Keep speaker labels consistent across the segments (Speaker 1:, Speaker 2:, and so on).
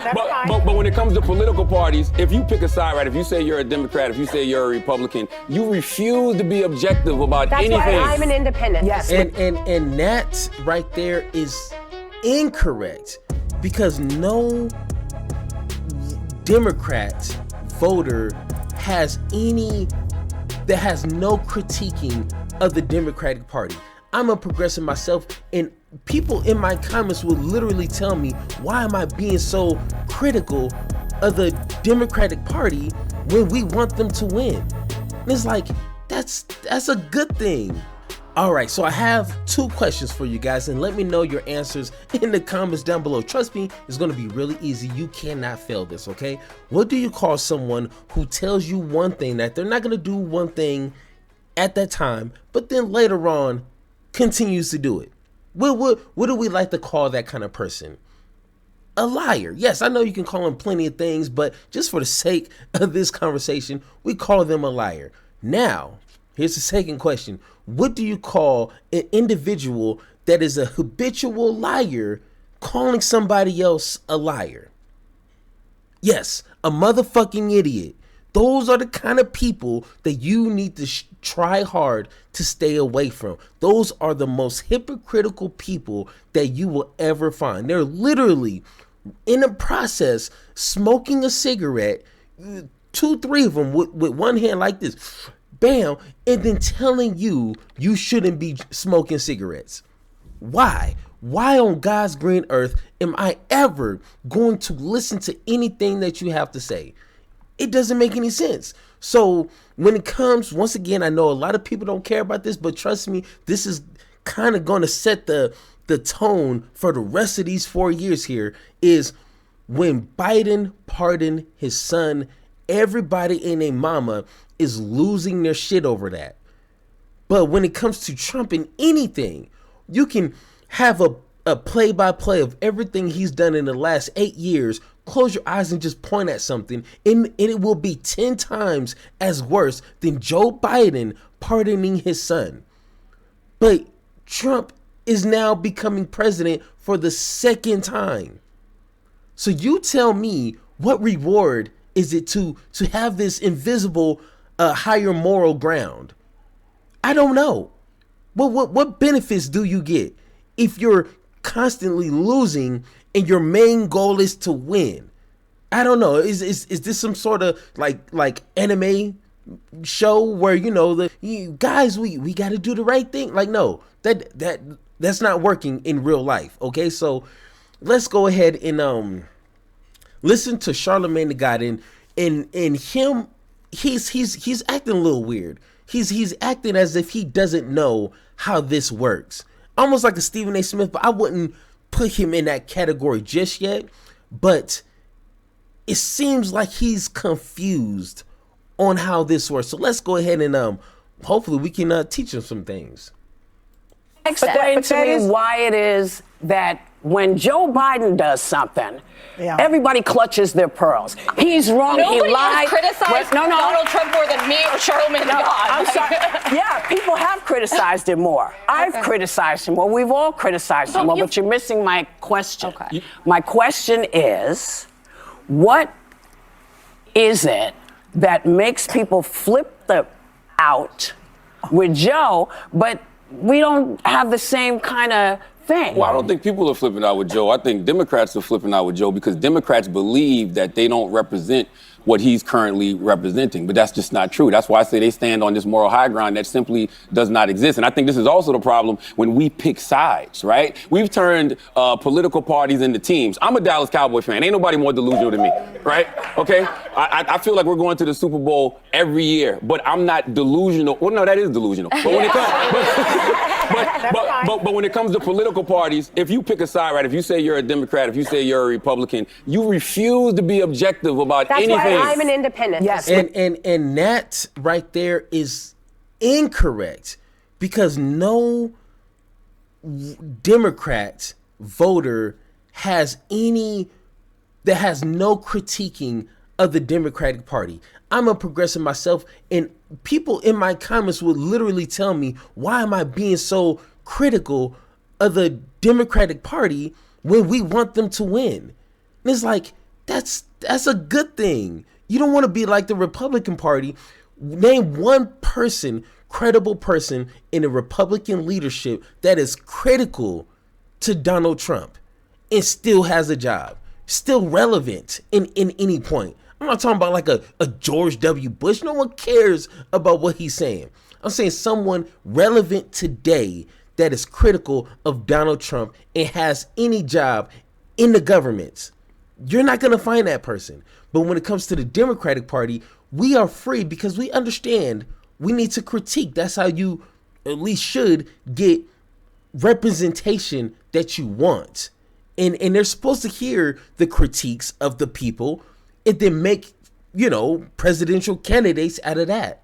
Speaker 1: But when it comes to political parties, if you pick a side, right, if you say you're a Democrat, if you say you're a Republican, you refuse to be objective about anything.
Speaker 2: That's why I'm an independent.
Speaker 3: Yes. And that right there is incorrect, because no Democrat voter has no critiquing of the Democratic Party. I'm a progressive myself, and people in my comments will literally tell me, why am I being so critical of the Democratic Party when we want them to win? And it's like, that's a good thing. All right, so I have 2 questions for you guys, and let me know your answers in the comments down below. Trust me, it's gonna be really easy. You cannot fail this, okay? What do you call someone who tells you one thing, that they're not gonna do one thing at that time, but then later on continues to do it? What do we like to call that kind of person? A liar. Yes, I know you can call them plenty of things, but just for the sake of this conversation, we call them a liar. Now, here's the second question. What do you call an individual that is a habitual liar calling somebody else a liar? Yes, a motherfucking idiot. Those are the kind of people that you need to try hard to stay away from. Those are the most hypocritical people that you will ever find. They're literally in a process smoking a cigarette, 2, 3 of them with one hand like this, bam, and then telling you shouldn't be smoking cigarettes. Why? Why on God's green earth am I ever going to listen to anything that you have to say? It doesn't make any sense. So when it comes, once again, I know a lot of people don't care about this, but trust me, this is kind of going to set the tone for the rest of these 4 years here, is when Biden pardoned his son, everybody and their mama is losing their shit over that. But when it comes to Trump and anything, you can have a play-by-play of everything he's done in the last 8 years, close your eyes and just point at something, and it will be 10 times as worse than Joe Biden pardoning his son. But Trump is now becoming president for the 2nd time. So you tell me, what reward is it to have this invisible higher moral ground? I don't know. What benefits do you get if you're constantly losing and your main goal is to win? I don't know. Is this some sort of like anime show where, you know, guys, we got to do the right thing? Like, no, that's not working in real life. Okay, so let's go ahead and listen to Charlamagne the God, and him. He's acting a little weird. He's acting as if he doesn't know how this works. Almost like a Stephen A. Smith, but I wouldn't put him in that category just yet. But it seems like he's confused on how this works. So let's go ahead and hopefully we can teach him some things.
Speaker 4: Explain to me why it is that when Joe Biden does something, everybody clutches their pearls. He's wrong.
Speaker 5: Nobody
Speaker 4: he lied.
Speaker 5: has criticized Donald Trump more than me or Charlamagne the God.
Speaker 4: I'm sorry. Yeah, people have criticized him more. I've criticized him more. We've all criticized him more. But you're missing my question. Okay. My question is, what is it that makes people flip out with Joe, but we don't have the same kind of thing?
Speaker 1: Well, I don't think people are flipping out with Joe. I think Democrats are flipping out with Joe because Democrats believe that they don't represent what he's currently representing. But that's just not true. That's why I say they stand on this moral high ground that simply does not exist. And I think this is also the problem when we pick sides, right? We've turned political parties into teams. I'm a Dallas Cowboy fan. Ain't nobody more delusional than me, right? Okay? I feel like we're going to the Super Bowl every year, but I'm not delusional. Well, no, that is delusional. But when it comes... But when it comes to political parties, if you pick a side, right, if you say you're a Democrat, if you say you're a Republican, you refuse to be objective about anything.
Speaker 2: That's why I'm an independent.
Speaker 4: Yes.
Speaker 3: And that right there is incorrect, because no Democrat voter has no critiquing of the Democratic Party. I'm a progressive myself, and people in my comments would literally tell me, why am I being so critical of the Democratic Party when we want them to win? And it's like, that's a good thing. You don't want to be like the Republican Party. Name one person, credible person in the Republican leadership that is critical to Donald Trump and still has a job, still relevant in any point. I'm not talking about like a George W. Bush. No one cares about what he's saying. I'm saying someone relevant today that is critical of Donald Trump and has any job in the government. You're not going to find that person. But when it comes to the Democratic Party, we are free because we understand we need to critique. That's how you at least should get representation that you want. And they're supposed to hear the critiques of the people and then make, presidential candidates out of that.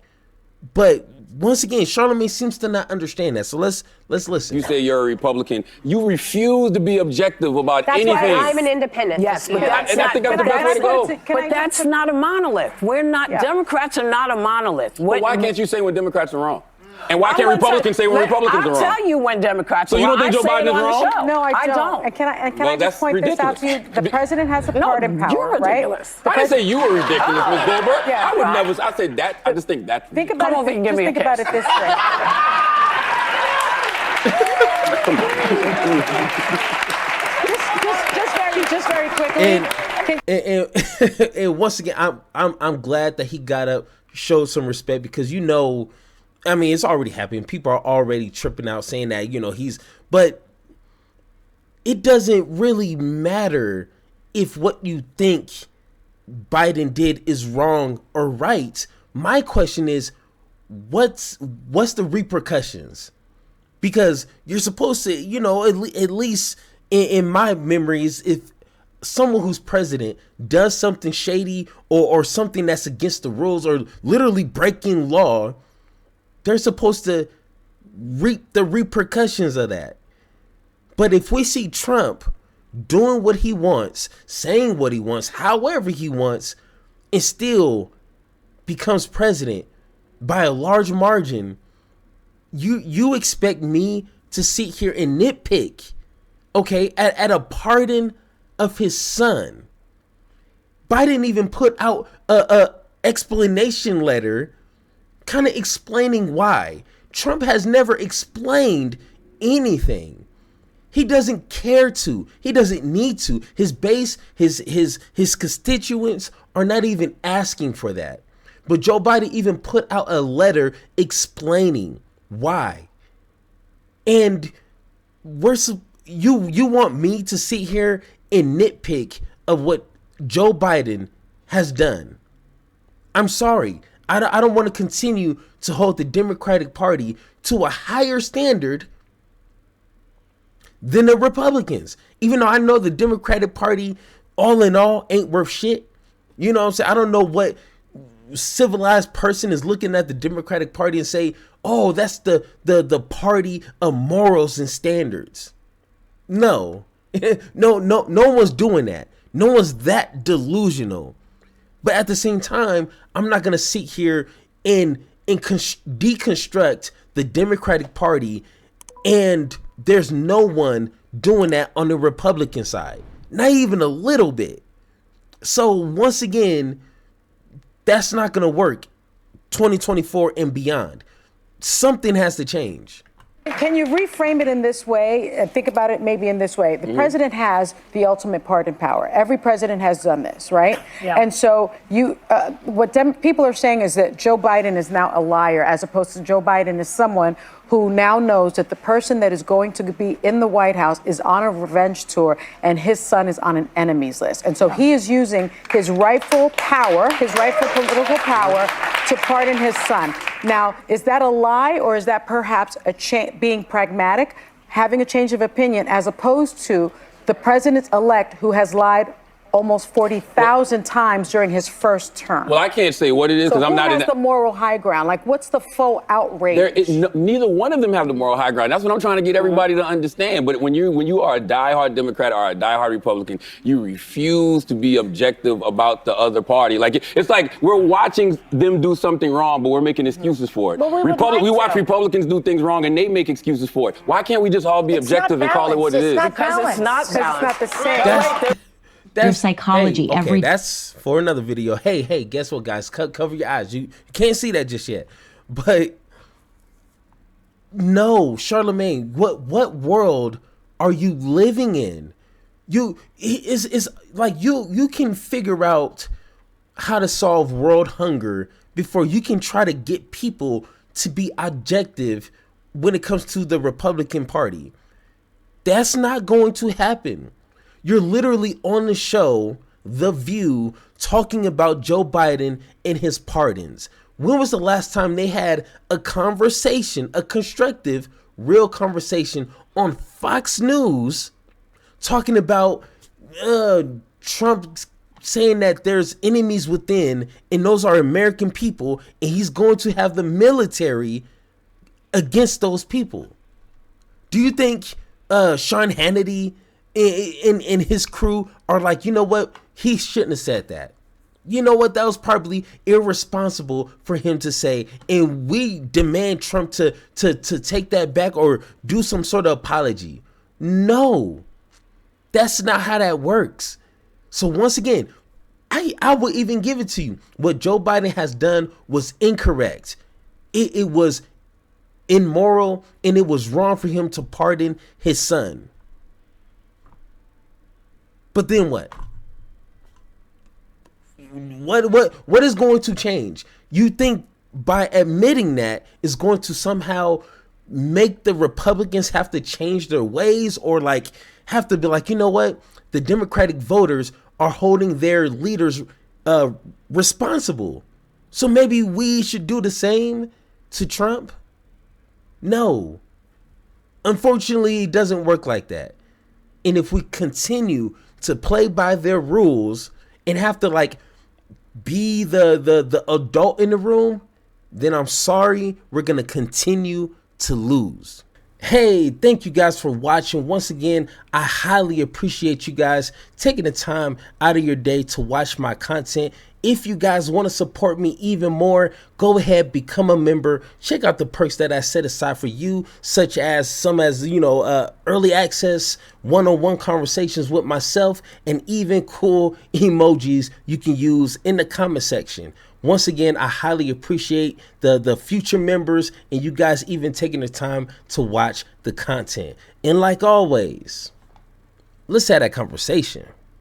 Speaker 3: But once again, Charlamagne seems to not understand that. So let's listen.
Speaker 1: You say you're a Republican. You refuse to be objective about
Speaker 2: That's
Speaker 1: anything.
Speaker 2: why I'm an independent.
Speaker 4: Yes, but
Speaker 1: I think that's the best way to go.
Speaker 4: But that's not a monolith. We're not, Democrats are not a monolith.
Speaker 1: But why can't you say when Democrats are wrong? And why can't Republicans say when Republicans are wrong?
Speaker 4: I'll tell you when Democrats
Speaker 1: are
Speaker 4: are
Speaker 1: wrong.
Speaker 4: So you don't think Joe Biden is wrong?
Speaker 6: No, I don't. And can I just point this out to you? The president has a pardon power,
Speaker 4: you're ridiculous.
Speaker 6: Right?
Speaker 1: I didn't say you were ridiculous, Ms. Goldberg.
Speaker 6: Yeah,
Speaker 1: I would never. I said that. I just think that's
Speaker 6: Think about it. Just think about it this way. just very quickly.
Speaker 3: And once again, I'm glad that he got up, showed some respect, because it's already happening. People are already tripping out saying that, but it doesn't really matter if what you think Biden did is wrong or right. My question is, what's the repercussions? Because you're supposed to, at least in my memories, if someone who's president does something shady or something that's against the rules or literally breaking law, they're supposed to reap the repercussions of that. But if we see Trump doing what he wants, saying what he wants, however he wants, and still becomes president by a large margin, you expect me to sit here and nitpick, okay, at a pardon of his son. Biden even put out a explanation letter kind of explaining why. Trump has never explained anything. He doesn't care to. He doesn't need to. His base, his constituents are not even asking for that. But Joe Biden even put out a letter explaining why. And you want me to sit here and nitpick of what Joe Biden has done? I'm sorry. I don't want to continue to hold the Democratic Party to a higher standard than the Republicans. Even though I know the Democratic Party, all in all, ain't worth shit. You know what I'm saying? I don't know what civilized person is looking at the Democratic Party and say, oh, that's the party of morals and standards. No. No one's doing that. No one's that delusional. But at the same time, I'm not going to sit here and deconstruct the Democratic Party, and there's no one doing that on the Republican side. Not even a little bit. So once again, that's not going to work 2024 and beyond. Something has to change.
Speaker 6: Can you reframe it in this way and think about it maybe in this way? The president has the ultimate pardon power. Every president has done this, right? Yeah. And so people are saying is that Joe Biden is now a liar, as opposed to Joe Biden is someone who now knows that the person that is going to be in the White House is on a revenge tour and his son is on an enemies list. And so he is using his rightful power, his rightful political power, to pardon his son. Now, is that a lie, or is that perhaps being pragmatic, having a change of opinion, as opposed to the president-elect who has lied almost 40,000 times during his first term?
Speaker 1: Well, I can't say what it is because I'm not in
Speaker 6: the moral high ground? Like, what's the faux outrage?
Speaker 1: Neither one of them have the moral high ground. That's what I'm trying to get everybody to understand. But when you are a diehard Democrat or a diehard Republican, you refuse to be objective about the other party. Like, it's like we're watching them do something wrong, but we're making excuses for it. We watch Republicans do things wrong and they make excuses for it. Why can't we just all be objective and call it what it is?
Speaker 6: Because it's not balanced. It's not the same.
Speaker 7: your psychology.
Speaker 3: Okay, that's for another video. Hey, guess what, guys? Cover your eyes. You can't see that just yet. But no, Charlamagne, what world are you living in? It's like you can figure out how to solve world hunger before you can try to get people to be objective when it comes to the Republican Party. That's not going to happen. You're literally on the show, The View, talking about Joe Biden and his pardons. When was the last time they had a conversation, a constructive, real conversation on Fox News talking about Trump saying that there's enemies within and those are American people and he's going to have the military against those people? Do you think Sean Hannity and his crew are like, you know what? He shouldn't have said that. You know what? That was probably irresponsible for him to say. And we demand Trump to take that back or do some sort of apology. No, that's not how that works. So once again, I will even give it to you. What Joe Biden has done was incorrect. It was immoral and it was wrong for him to pardon his son. But then what? What is going to change? You think by admitting that is going to somehow make the Republicans have to change their ways or like have to be like, you know what? The Democratic voters are holding their leaders responsible. So maybe we should do the same to Trump? No. Unfortunately, it doesn't work like that. And if we continue to play by their rules and have to like be the adult in the room, then I'm sorry, we're going to continue to lose. Hey, thank you guys for watching. Once again, I highly appreciate you guys taking the time out of your day to watch my content. If you guys want to support me even more, go ahead, become a member. Check out the perks that I set aside for you, such as early access, one-on-one conversations with myself, and even cool emojis you can use in the comment section. Once again, I highly appreciate the future members and you guys even taking the time to watch the content. And like always, let's have that conversation.